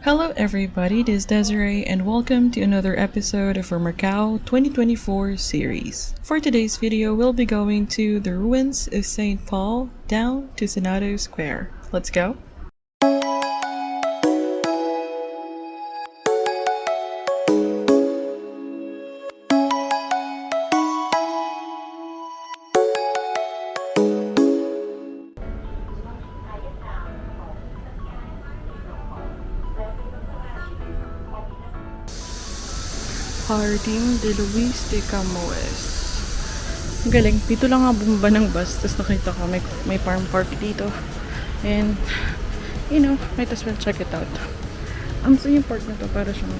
Hello everybody, this is Desiree and welcome to another episode of our Macau 2024 series. For today's video, we'll be going to the ruins of St. Paul down to Senado Square. Let's go! Jardín de Luis de Camoes. Ang galing. Dito lang nga bumaba ng bus. Tapos nakita ko may farm park dito. And, might as well check it out. So yung park na to para siyang,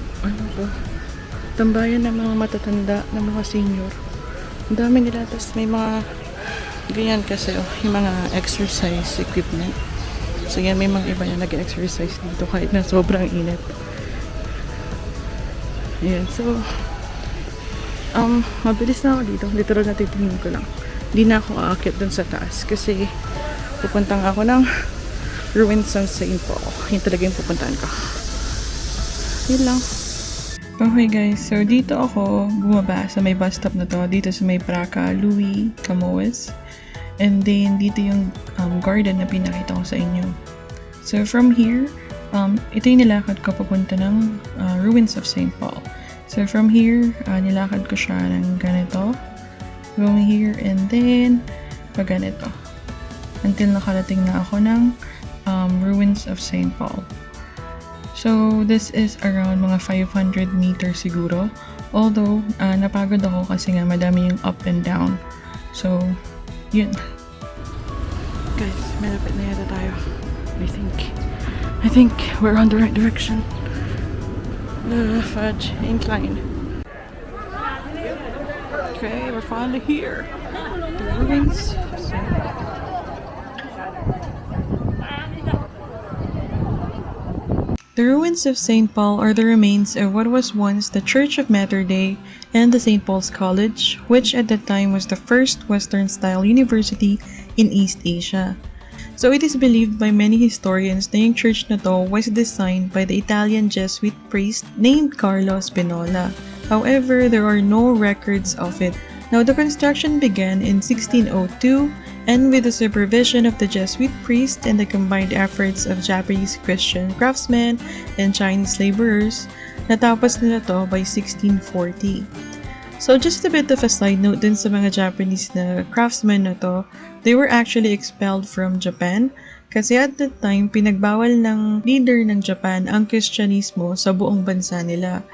tambayan ng mga matatanda, ng mga senior. Ang dami nila. Tapos may mga, ganyan kasi, yung mga exercise equipment. So yan, may mga iba na nag-exercise dito kahit na sobrang init. Ayan, so mabilis na ako dito. Literal na titingin ko lang. Hindi na ako aakyat dun sa taas kasi pupuntang ako ng ruins of St. Paul. Yun talaga yung pupuntahan ko. Yun lang. Okay guys, so dito ako bumaba sa may bus stop na to. Dito sa may Praca Louis Camoes. And then dito yung garden na pinakita ko sa inyo. So from here, ito yung nilakad ko papunta ng ruins of St. Paul. So from here, nilakad ko siya ng ganito. Going here and then pag ganito. Until nakarating na ako ng ruins of St. Paul. So this is around mga 500 meters siguro. Although, napagod ako kasi nga madami yung up and down. So, yun. Guys, malapit na yata tayo. I think we're on the right direction. Fudge incline. Okay, we're finally here. The ruins. The ruins of St. Paul are the remains of what was once the Church of Mater Dei and the St. Paul's College, which at that time was the first Western-style university in East Asia. So it is believed by many historians na yung church na to was designed by the Italian Jesuit priest named Carlo Spinola. However, there are no records of it. Now, the construction began in 1602 and with the supervision of the Jesuit priest and the combined efforts of Japanese Christian craftsmen and Chinese laborers, natapos nila to by 1640. So just a bit of a side note dun sa mga Japanese na craftsmen na to, they were actually expelled from Japan kasi at that time pinagbawal ng leader ng Japan ang Kristyanismo sa buong bansa nila.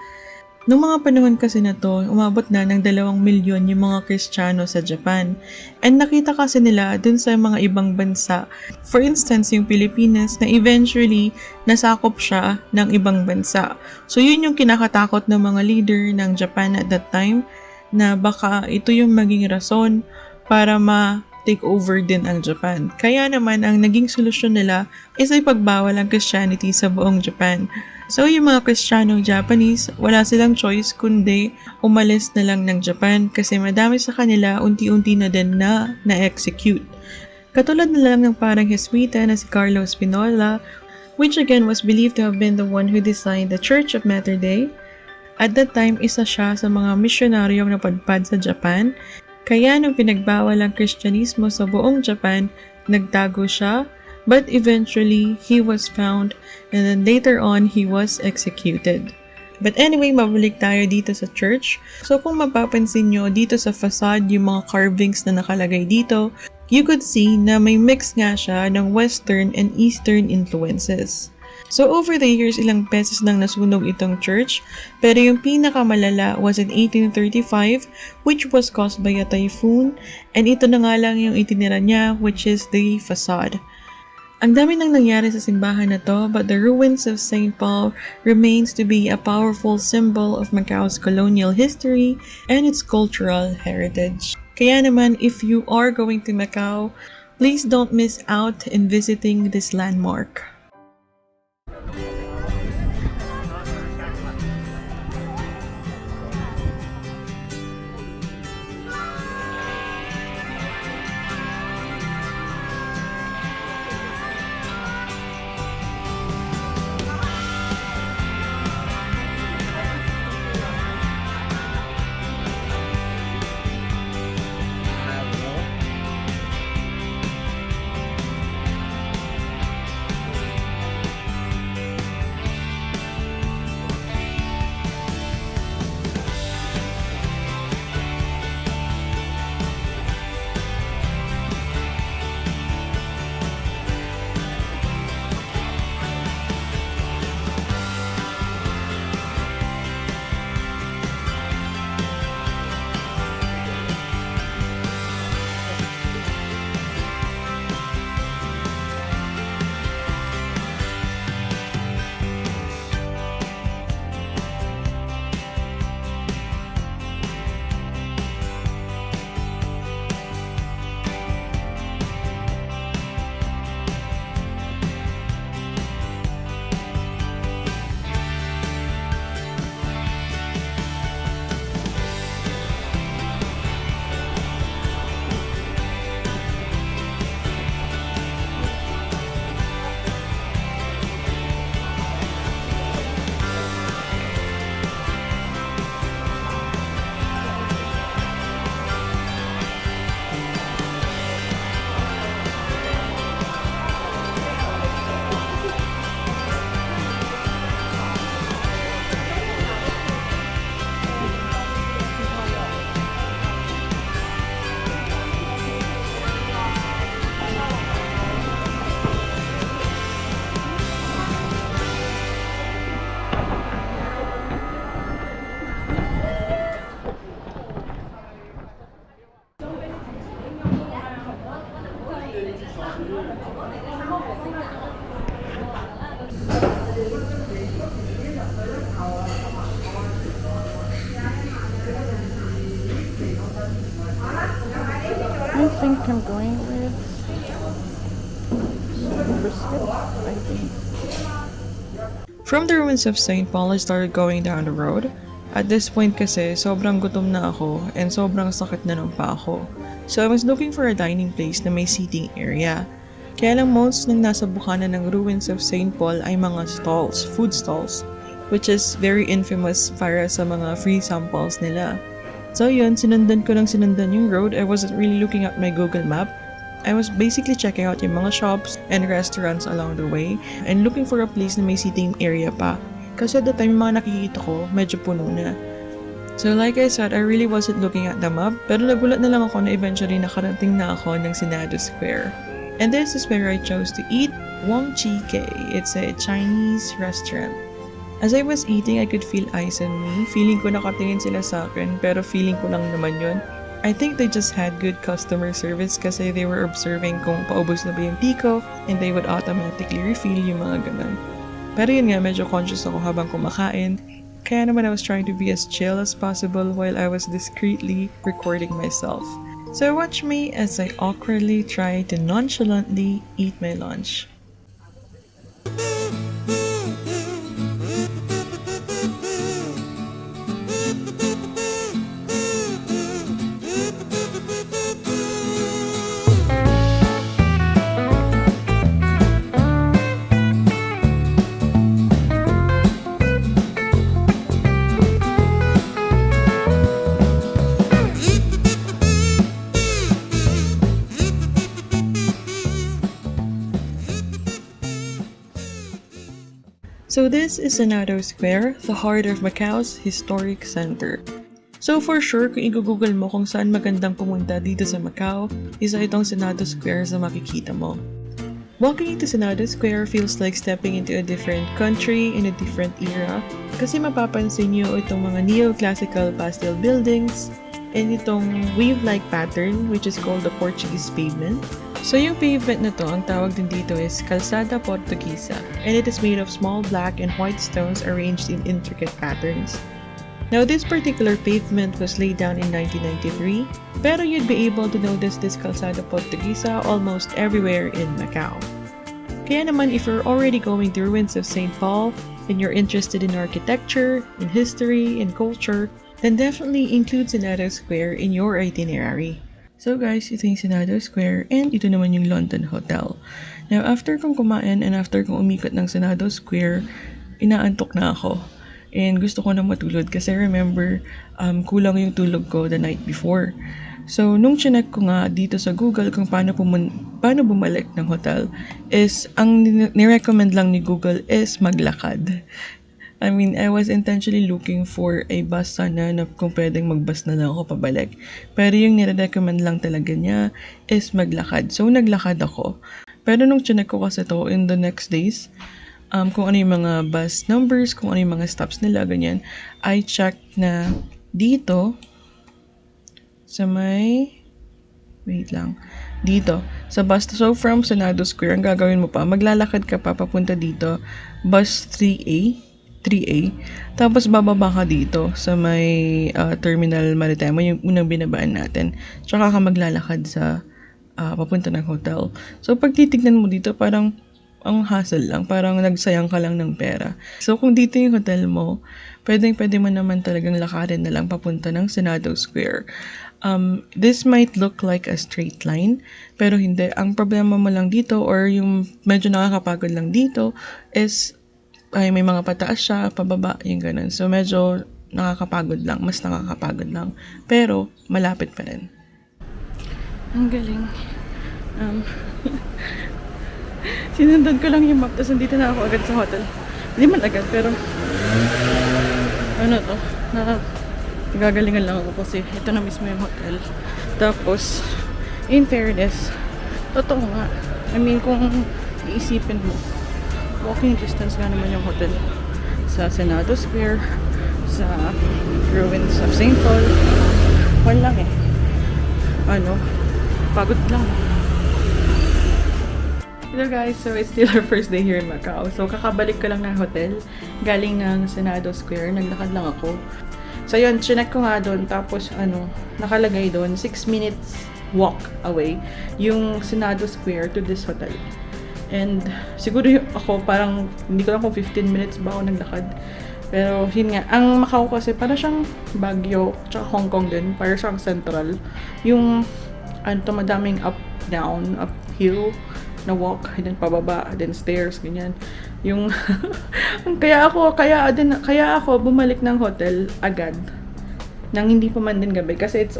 Noong mga panahon kasi na to, umabot na ng 2 milyon yung mga Kristiyano sa Japan. And nakita kasi nila dun sa mga ibang bansa, for instance yung Pilipinas, na eventually nasakop siya ng ibang bansa. So yun yung kinakatakot ng mga leader ng Japan at that time, na baka ito yung maging rason para ma-take over din ang Japan. Kaya naman ang naging solusyon nila is ay pagbawal ang Christianity sa buong Japan. So, yung mga Kristiyanong Japanese, wala silang choice kundi umalis na lang ng Japan kasi madami sa kanila unti-unti na din na na-execute. Katulad na lang ng parang Jesuita na si Carlo Spinola, which again was believed to have been the one who designed the Church of Mater Dei. At that time, isa siya sa mga misyonaryong napadpad sa Japan. Kaya nung pinagbawal ang Kristyanismo sa buong Japan, nagtago siya. But eventually, he was found and then later on, he was executed. But anyway, mabalik tayo dito sa church. So kung mapapansin nyo dito sa facade yung mga carvings na nakalagay dito, you could see na may mix nga siya ng Western and Eastern influences. So over the years, ilang beses nang nasunog itong church, pero yung pinakamalala was in 1835, which was caused by a typhoon, and ito na nga lang yung itinira niya, which is the facade. Ang dami nang nangyari sa simbahan na to, but the ruins of St. Paul remains to be a powerful symbol of Macau's colonial history and its cultural heritage. Kaya naman, if you are going to Macau, please don't miss out in visiting this landmark. think I'm going with brisket, I think. From the ruins of St. Paul, I started going down the road. At this point kasi, sobrang gutom na ako and sobrang sakit na ng paa ko. So I was looking for a dining place na may seating area. Kaya lang most ng nasa bukana ng ruins of St. Paul ay mga stalls, food stalls, which is very infamous para sa mga free samples nila. So yun, sinundan ko yung road. I wasn't really looking at my Google map. I was basically checking out yung mga shops and restaurants along the way and looking for a place na may seating area pa. Kasi at the time, yung mga nakikita ko, medyo puno na. So like I said, I really wasn't looking at the map, pero nagulat na lang ako na eventually nakarating na ako ng Senado Square. And this is where I chose to eat Wong Chi Kei. It's a Chinese restaurant. As I was eating, I could feel eyes on me. Feeling ko nakatingin sila sa akin, pero feeling ko lang naman yun. I think they just had good customer service kasi they were observing kung paubos na ba yung tiko and they would automatically refill yung mga ganun. Pero yun nga, medyo conscious ako habang kumakain. Kaya naman I was trying to be as chill as possible while I was discreetly recording myself. So watch me as I awkwardly try to nonchalantly eat my lunch. So this is Senado Square, the heart of Macau's historic center. So for sure, kung i-google mo kung saan magandang pumunta dito sa Macau, isa itong Senado Square sa makikita mo. Walking into Senado Square feels like stepping into a different country in a different era kasi mapapansin nyo itong mga neoclassical pastel buildings and itong wave-like pattern which is called the Portuguese pavement. So yung pavement na to, ang tawag din dito is Calçada Portuguesa and it is made of small black and white stones arranged in intricate patterns. Now this particular pavement was laid down in 1993, pero you'd be able to notice this Calçada Portuguesa almost everywhere in Macau. Kaya naman if you're already going to ruins of St. Paul and you're interested in architecture, in history, and culture, then definitely include Senado Square in your itinerary. So guys, ito yung Senado Square and ito naman yung London Hotel. Now after kong kumain and after kong umikot ng Senado Square, inaantok na ako. And gusto ko na matulog kasi remember, kulang yung tulog ko the night before. So nung chinek ko nga dito sa Google kung paano bumalik ng hotel, is ang nirecommend lang ni Google is maglakad. I mean, I was intentionally looking for a bus sana na kung pwedeng mag-bus na lang ako pabalik. Pero yung nire-recommend lang talaga niya is maglakad. So, naglakad ako. Pero nung chinek ko kasi to in the next days, kung ano yung mga bus numbers, kung ano yung mga stops nila, ganyan, I checked na dito sa may... Wait lang. Dito, sa bus. So, from Senado Square, ang gagawin mo pa, maglalakad ka pa papunta dito, bus 3A, tapos bababa ka dito sa may Terminal Maritimo, yung unang binabaan natin. Tsaka ka maglalakad sa papunta ng hotel. So, pag titignan mo dito, parang ang hassle lang. Parang nagsayang ka lang ng pera. So, kung dito yung hotel mo, pwede mo naman talagang lakarin na lang papunta ng Senado Square. This might look like a straight line, pero hindi. Ang problema mo lang dito or yung medyo nakakapagod lang dito is ay may mga pataas siya, pababa, yung ganun. So, medyo nakakapagod lang. Mas nakakapagod lang. Pero, malapit pa rin. Ang galing. Sinundan ko lang yung map, tapos nandito na ako agad sa hotel. Hindi man agad, pero ano to, nagagalingan lang ako kasi ito na mismo yung hotel. Tapos, in fairness, totoo nga. I mean, kung iisipin mo, walking distance nga naman yung hotel sa Senado Square, sa ruins of St. Paul. Wala lang eh. Pagod lang. Hello guys, so it's still our first day here in Macau. So kakabalik ko lang ng hotel, galing ng Senado Square, naglakad lang ako. So yun, chinek ko nga doon, tapos nakalagay doon, 6 minutes walk away yung Senado Square to this hotel. And siguro ako parang, hindi ko lang kung 15 minutes ba ako naglakad. Pero yun nga, ang Macau kasi para siyang Baguio, tsaka Hong Kong din, para siyang central. Yung, madaming up, down, uphill na walk, then pababa, then stairs, ganyan. Yung, kaya ako bumalik ng hotel agad nang hindi pa man din gabi kasi it's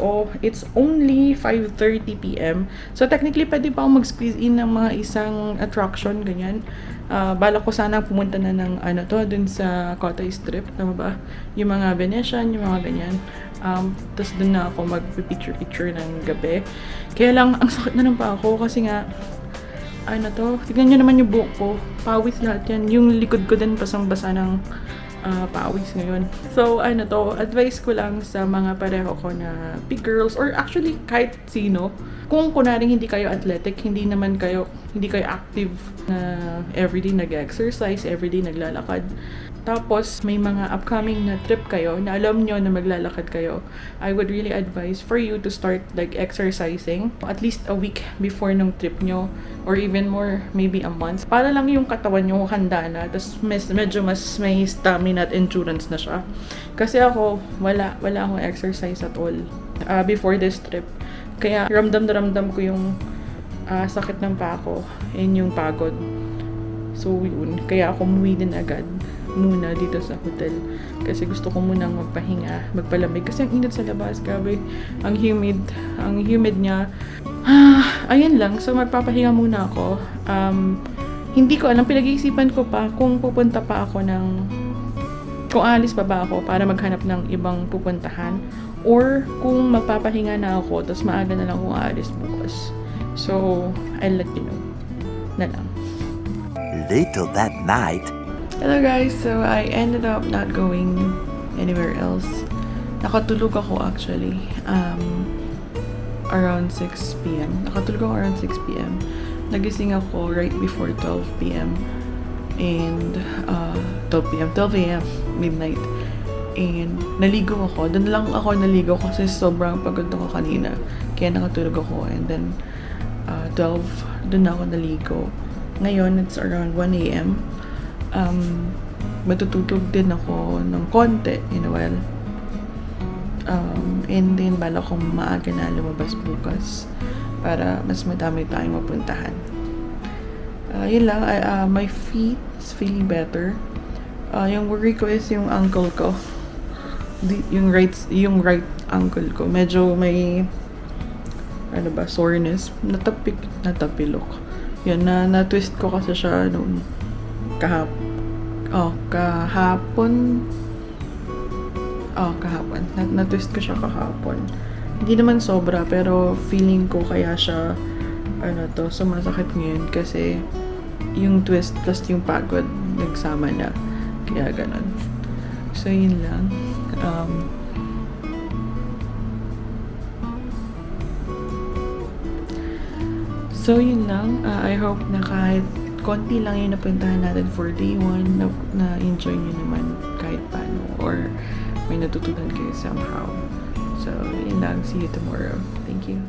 only 5:30 PM. So technically pwede pa ako mag-squeeze in ng mga isang attraction ganyan. Balak ko sana pumunta na ng dun sa Cotai Strip, tama ba? Yung mga Venetian, yung mga ganyan. Tapos dun na ako mag-picture ng gabi. Kaya lang ang sakit na ng paa ko kasi nga tignan nyo naman yung buhok ko. Pawis lahat yan. Yung likod ko din basang-basa ng pawis ngayon. So, advice ko lang sa mga pareho ko na big girls or actually kahit sino. Kung kunaring hindi kayo athletic, hindi kayo active na everyday nag-exercise, everyday naglalakad. Tapos, may mga upcoming na trip kayo na alam nyo na maglalakad kayo. I would really advise for you to start like exercising at least a week before nung trip nyo or even more, maybe a month. Para lang yung katawan nyo handa na. Tapos, medyo mas may stamina at endurance na siya. Kasi ako, wala akong exercise at all before this trip. Kaya, ramdam ko yung sakit ng paa ko and yung pagod. So, yun. Kaya ako umuwi din agad muna dito sa hotel kasi gusto ko munang magpahinga, magpalamig kasi ang init sa labas, grabe, ang humid niya. Ayun lang, so magpapahinga muna ako. Hindi ko alam, pinag-iisipan ko pa kung pupunta pa ako kung alis pa ba ako para maghanap ng ibang pupuntahan or kung magpapahinga na ako tapos maaga na lang kung aalis bukas. So, I'll let you know na lang. Later that night, Hello guys, so I ended up not going anywhere else. Nakatulog ako actually around 6 p.m. Nagising ako right before 12 p.m. and 12 a.m. midnight. And naligo ako. Doon lang ako naligo kasi sobrang pagod ako kanina. Kaya nakatulog ako and then 12 doon ako naligo. Ngayon it's around 1 a.m. Matutulog din ako ng konti in a while. And then bala kong maaga na lumabas bukas para mas madami tayong mapuntahan. Yun lang, my feet is feeling better. Yung worry ko is yung ankle ko. Yung right ankle ko. Medyo may soreness. Natapilok. Yun, na-twist ko kasi siya noon kahapon. Na-twist ko siya kahapon. Hindi naman sobra, pero feeling ko kaya siya sumasakit ngayon kasi yung twist plus yung pagod nagsama na. Kaya ganun. So, yun lang. So, yun lang. I hope na kahit konti lang yung napuntahan natin for day 1 na enjoy nyo naman kahit paano or may natutunan kayo somehow. So, yun lang. See you tomorrow. Thank you.